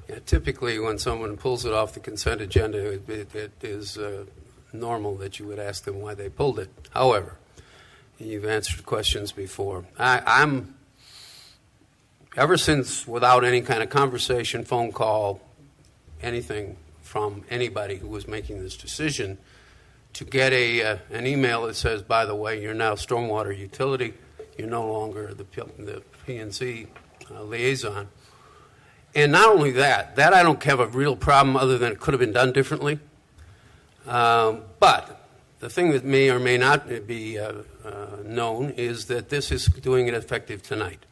Yeah, typically, when someone pulls it off the consent agenda, it is normal that you would ask them why they pulled it. However, you've answered questions before. I'm, ever since, without any kind of conversation, phone call, anything from anybody who was making this decision, to get an email that says, by the way, you're now stormwater utility, you're no longer the P&Z liaison. And not only that I don't have a real problem other than it could have been done differently. But the thing that may or may not be known is that this is doing it effective tonight.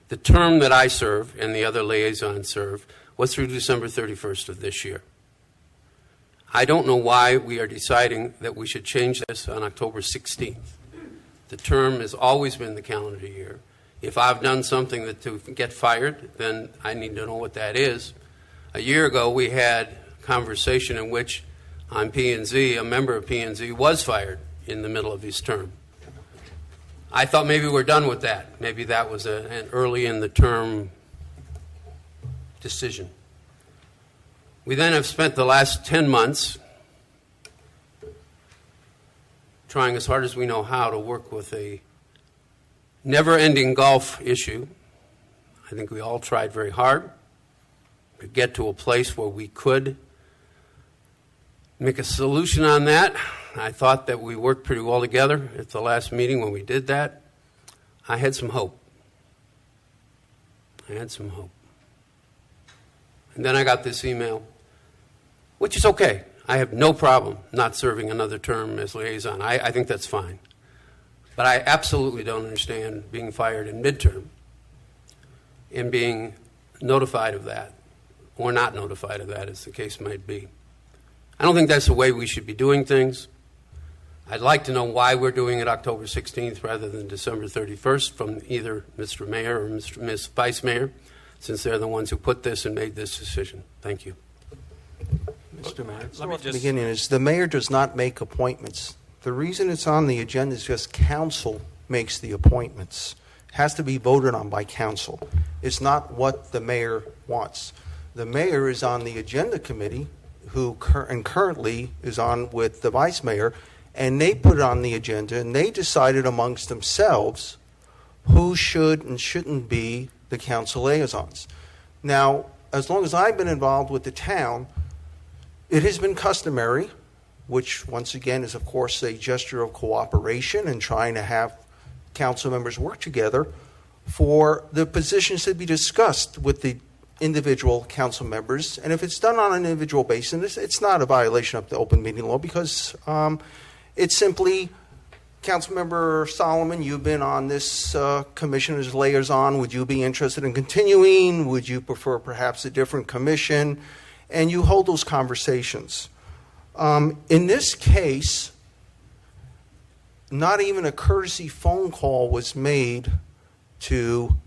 The term that I serve and the other liaisons serve was through December 31st of this year. I don't know why we are deciding that we should change this on October 16th. The term has always been the calendar year. If I've done something that to get fired, then I need to know what that is. A year ago, we had a conversation in which on P&Z, a member of P&Z was fired in the middle of his term. I thought maybe we're done with that. Maybe that was an early in the term decision. We then have spent the last 10 months trying as hard as we know how to work with a never-ending golf issue. I think we all tried very hard to get to a place where we could make a solution on that. I thought that we worked pretty well together at the last meeting when we did that. I had some hope. And then I got this email, which is okay. I have no problem not serving another term as liaison. I think that's fine. But I absolutely don't understand being fired in midterm and being notified of that or not notified of that, as the case might be. I don't think that's the way we should be doing things. I'd like to know why we're doing it October 16th rather than December 31st from either Mr. Mayor or Ms. Vice Mayor, since they're the ones who put this and made this decision. Thank you. Mr. Mayor, Let me just... beginning is the mayor does not make appointments. The reason it's on the agenda is just council makes the appointments. It has to be voted on by council. It's not what the mayor wants. The mayor is on the agenda committee, who currently is on with the vice mayor, and they put it on the agenda, and they decided amongst themselves who should and shouldn't be the council liaisons. Now, as long as I've been involved with the town, it has been customary, which once again is of course a gesture of cooperation and trying to have council members work together, for the positions to be discussed with the individual council members. And if it's done on an individual basis, it's not a violation of the open meeting law, because it's simply, Councilmember Solomon, you've been on this commission as liaison. Would you be interested in continuing? Would you prefer perhaps a different commission? And you hold those conversations. In this case, not even a courtesy phone call was made to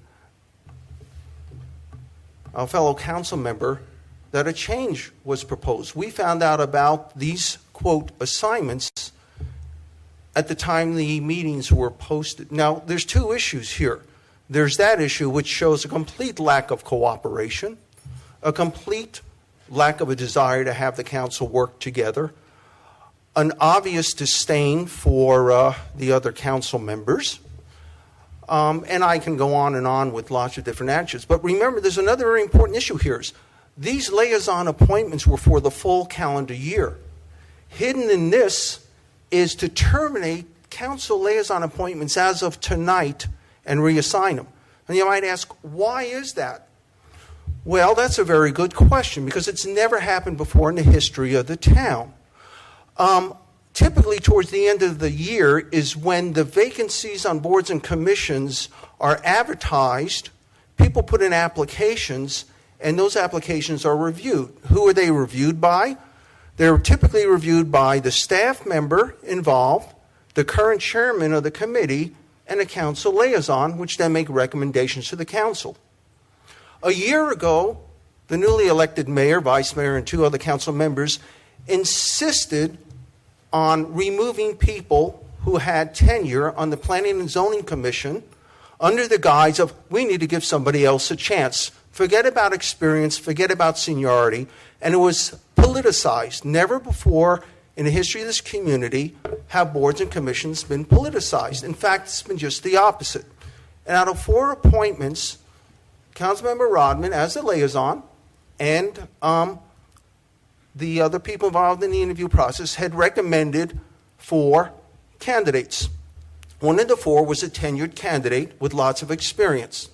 a fellow council member that a change was proposed. We found out about these, quote, assignments at the time the meetings were posted. Now, there's two issues here. There's that issue which shows a complete lack of cooperation, a complete lack of a desire to have the council work together, an obvious disdain for the other council members, and I can go on and on with lots of different actions. But remember, there's another very important issue here. Is these liaison appointments were for the full calendar year. Hidden in this is to terminate council liaison appointments as of tonight and reassign them. And you might ask, why is that? Well, that's a very good question, because it's never happened before in the history of the town. Typically, towards the end of the year is when the vacancies on boards and commissions are advertised. People put in applications, and those applications are reviewed. Who are they reviewed by? They're typically reviewed by the staff member involved, the current chairman of the committee, and a council liaison, which then make recommendations to the council. A year ago, the newly elected mayor, vice mayor, and two other council members insisted on removing people who had tenure on the Planning and Zoning Commission under the guise of, we need to give somebody else a chance Forget about experience, forget about seniority, and it was politicized. Never before in the history of this community have boards and commissions been politicized. In fact, it's been just the opposite. And out of 4 appointments, Councilmember Rodman, as the liaison, and the other people involved in the interview process had recommended 4 candidates. One of the 4 was a tenured candidate with lots of experience.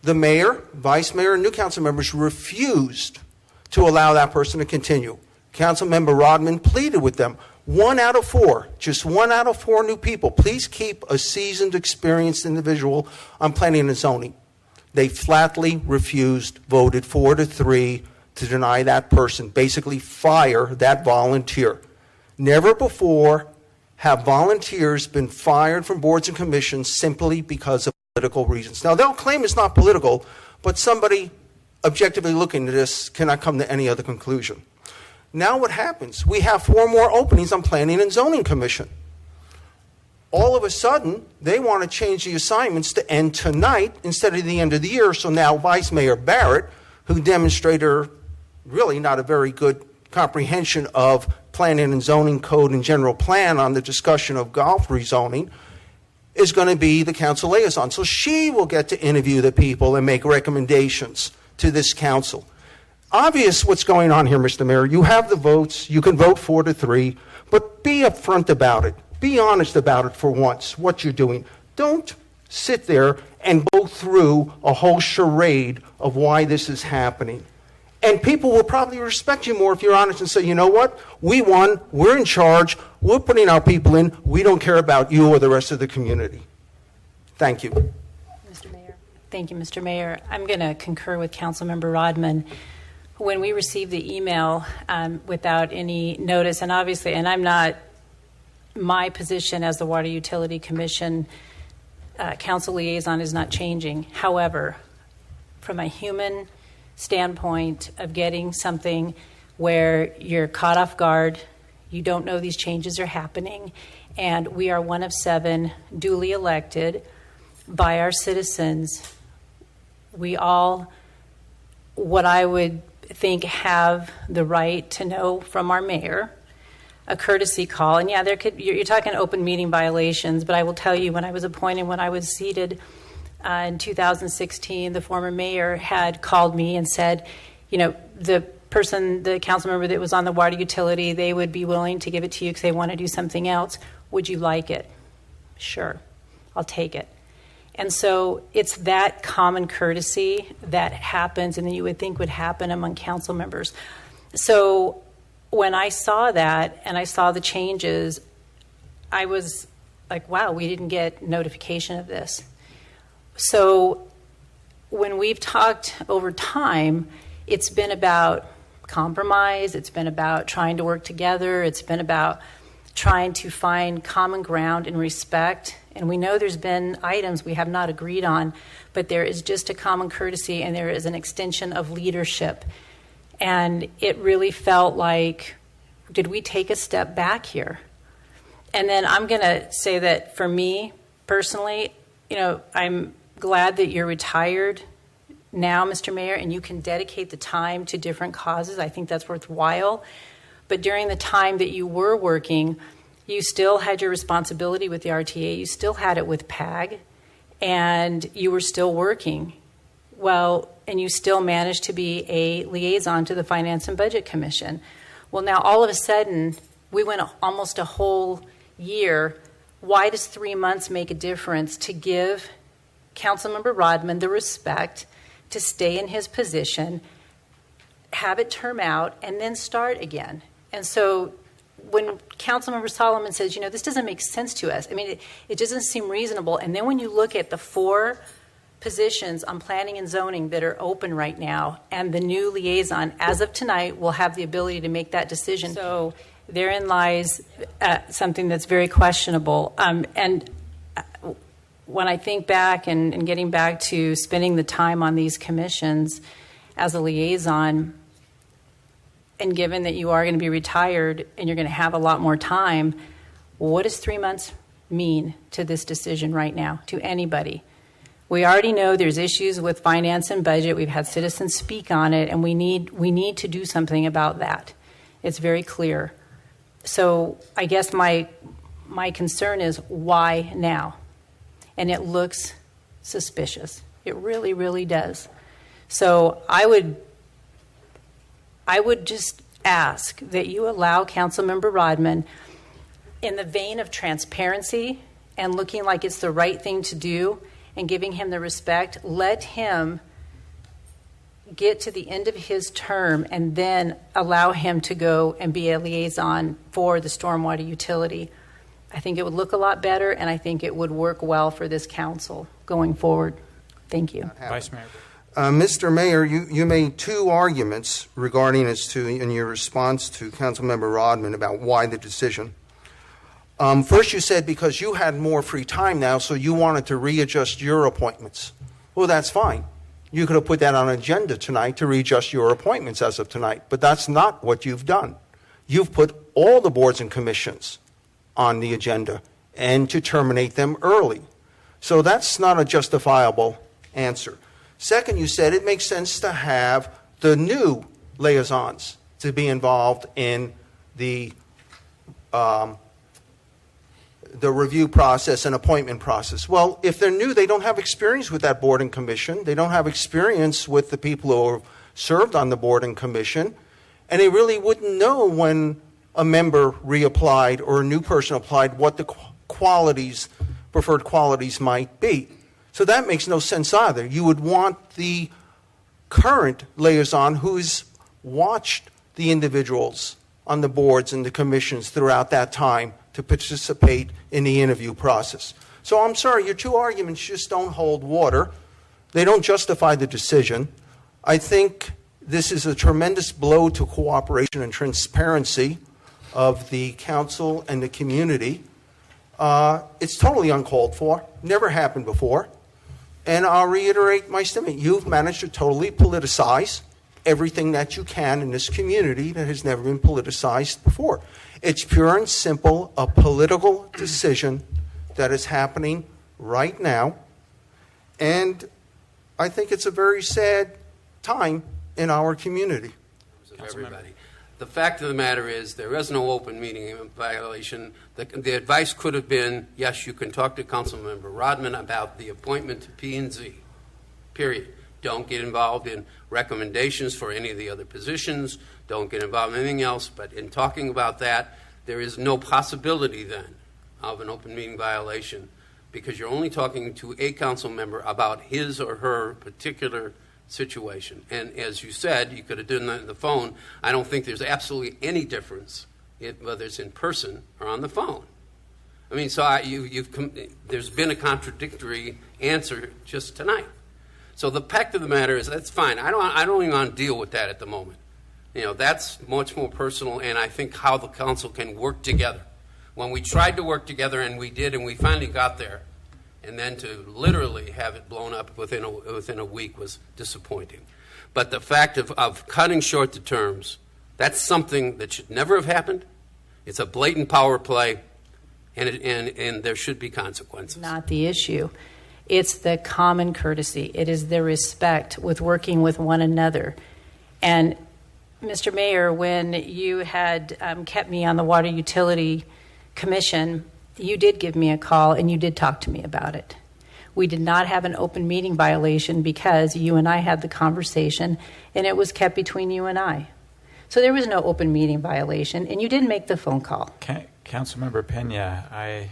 The mayor, vice mayor, and new council members refused to allow that person to continue. Councilmember Rodman pleaded with them. 1 out of 4, just 1 out of 4 new people. Please keep a seasoned, experienced individual on planning and zoning. They flatly refused, voted 4-3 to deny that person, basically fire that volunteer. Never before have volunteers been fired from boards and commissions simply because of political reasons. Now, they'll claim it's not political, but somebody objectively looking at this cannot come to any other conclusion. Now what happens? We have 4 more openings on Planning and Zoning Commission. All of a sudden, they want to change the assignments to end tonight instead of the end of the year. So now Vice Mayor Barrett, who demonstrated really not a very good comprehension of Planning and Zoning Code and general plan on the discussion of golf rezoning, is going to be the council liaison. So she will get to interview the people and make recommendations to this council. Obvious what's going on here, Mr. Mayor. You have the votes. You can vote 4-3, but be upfront about it. Be honest about it for once, what you're doing. Don't sit there and go through a whole charade of why this is happening. And people will probably respect you more if you're honest and say, you know what? We won. We're in charge. We're putting our people in. We don't care about you or the rest of the community. Thank you. Mr. Mayor. Thank you, Mr. Mayor. I'm going to concur with Councilmember Rodman. When we received the email without any notice, and obviously, and I'm not, my position as the Water Utility Commission council liaison is not changing. However, from a human standpoint of getting something where you're caught off guard, you don't know these changes are happening, and we are one of 7 duly elected by our citizens. We all, what I would think, have the right to know from our mayor a courtesy call. And yeah, there could, you're talking open meeting violations, but I will tell you, when I was appointed, when I was seated in 2016, the former mayor had called me and said, you know, the person, the council member that was on the water utility, they would be willing to give it to you because they want to do something else. Would you like it? Sure, I'll take it. And so it's that common courtesy that happens and that you would think would happen among council members. So when I saw that and I saw the changes, I was like, wow, we didn't get notification of this. So when we've talked over time, it's been about compromise, it's been about trying to work together, it's been about trying to find common ground and respect. And we know there's been items we have not agreed on, but there is just a common courtesy and there is an extension of leadership. And it really felt like, did we take a step back here? And then I'm going to say that for me personally, you know, I'm glad that you're retired now, Mr. Mayor, and you can dedicate the time to different causes. I think that's worthwhile. But during the time that you were working, you still had your responsibility with the RTA. You still had it with PAG, and you were still working. Well, and you still managed to be a liaison to the Finance and Budget Commission. Well, now all of a sudden, we went almost a whole year. Why does 3 months make a difference to give Councilmember Rodman the respect to stay in his position, have it term out, and then start again? And so when Councilmember Solomon says, you know, this doesn't make sense to us, I mean, it doesn't seem reasonable. And then when you look at the 4 positions on planning and zoning that are open right now, and the new liaison, as of tonight, will have the ability to make that decision. So therein lies something that's very questionable. And when I think back and getting back to spending the time on these commissions as a liaison, and given that you are going to be retired and you're going to have a lot more time, what does 3 months mean to this decision right now, to anybody? We already know there's issues with finance and budget. We've had citizens speak on it, and we need to do something about that. It's very clear. So I guess my concern is why now? And it looks suspicious. It really, really does. So I would just ask that you allow Councilmember Rodman, in the vein of transparency and looking like it's the right thing to do and giving him the respect, let him get to the end of his term and then allow him to go and be a liaison for the stormwater utility. I think it would look a lot better, and I think it would work well for this council going forward. Thank you. Vice Mayor. Mr. Mayor, you made two arguments regarding in your response to Councilmember Rodman about why the decision. First, you said because you had more free time now, so you wanted to readjust your appointments. Well, that's fine. You could have put that on an agenda tonight to readjust your appointments as of tonight, but that's not what you've done. You've put all the boards and commissions on the agenda and to terminate them early. So that's not a justifiable answer. Second, you said it makes sense to have the new liaisons to be involved in the review process and appointment process. Well, if they're new, they don't have experience with that board and commission. They don't have experience with the people who have served on the board and commission, and they really wouldn't know when a member reapplied or a new person applied what the preferred qualities might be. So that makes no sense either. You would want the current liaison who's watched the individuals on the boards and the commissions throughout that time to participate in the interview process. So I'm sorry, your two arguments just don't hold water. They don't justify the decision. I think this is a tremendous blow to cooperation and transparency of the council and the community. It's totally uncalled for, never happened before. And I'll reiterate my statement. You've managed to totally politicize everything that you can in this community that has never been politicized before. It's pure and simple a political decision that is happening right now. And I think it's a very sad time in our community. Everybody. The fact of the matter is there is no open meeting violation. The advice could have been, yes, you can talk to Councilmember Rodman about the appointment to P&Z, period. Don't get involved in recommendations for any of the other positions. Don't get involved in anything else. But in talking about that, there is no possibility then of an open meeting violation because you're only talking to a council member about his or her particular situation. And as you said, you could have done that on the phone. I don't think there's absolutely any difference whether it's in person or on the phone. I mean, so there's been a contradictory answer just tonight. So the fact of the matter is that's fine. I don't even want to deal with that at the moment. That's much more personal, and I think how the council can work together. When we tried to work together, and we did, and we finally got there, and then to literally have it blown up within a week was disappointing. But the fact of cutting short the terms, that's something that should never have happened. It's a blatant power play, and there should be consequences. Not the issue. It's the common courtesy. It is the respect with working with one another. And Mr. Mayor, when you had kept me on the Water Utility Commission, you did give me a call and you did talk to me about it. We did not have an open meeting violation because you and I had the conversation and it was kept between you and I. So there was no open meeting violation and you didn't make the phone call. Councilmember Pena, I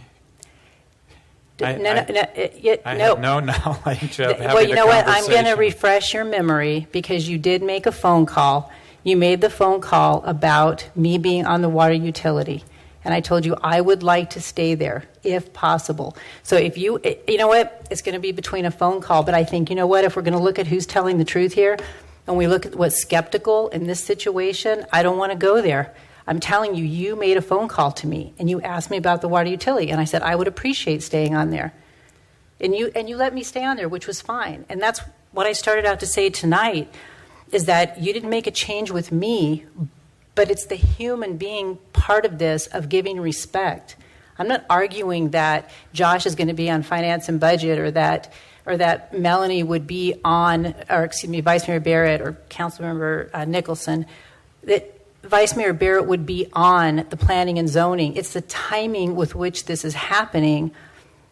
have no knowledge of having Well, you know what? I'm going to conversation. refresh your memory because you did make a phone call. You made the phone call about me being on the water utility. And I told you I would like to stay there if possible. So if you know what? It's going to be between a phone call. But I think, you know what? If we're going to look at who's telling the truth here and we look at what's skeptical in this situation, I don't want to go there. I'm telling you, you made a phone call to me and you asked me about the water utility. And I said, I would appreciate staying on there. And you let me stay on there, which was fine. And that's what I started out to say tonight, is that you didn't make a change with me, but it's the human being part of this, of giving respect. I'm not arguing that Josh is going to be on finance and budget, or that Melanie would be on, or excuse me, Vice Mayor Barrett or Councilmember Nicholson, that Vice Mayor Barrett would be on the planning and zoning. It's the timing with which this is happening.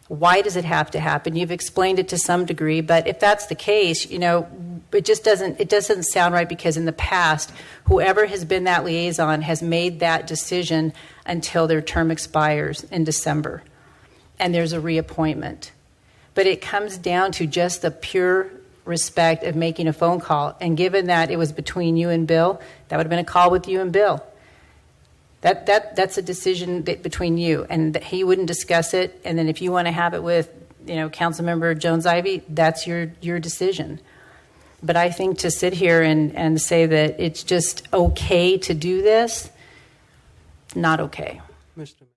Why does it have to happen? You've explained it to some degree, but if that's the case, it just doesn't sound right, because in the past, whoever has been that liaison has made that decision until their term expires in December, and there's a reappointment. But it comes down to just the pure respect of making a phone call, and given that it was between you and Bill, that would have been a call with you and Bill. That's a decision between you, and he wouldn't discuss it. And then if you want to have it with, Councilmember Jones-Ivy, that's your decision. But I think to sit here and say that it's just okay to do this, not okay. Mr.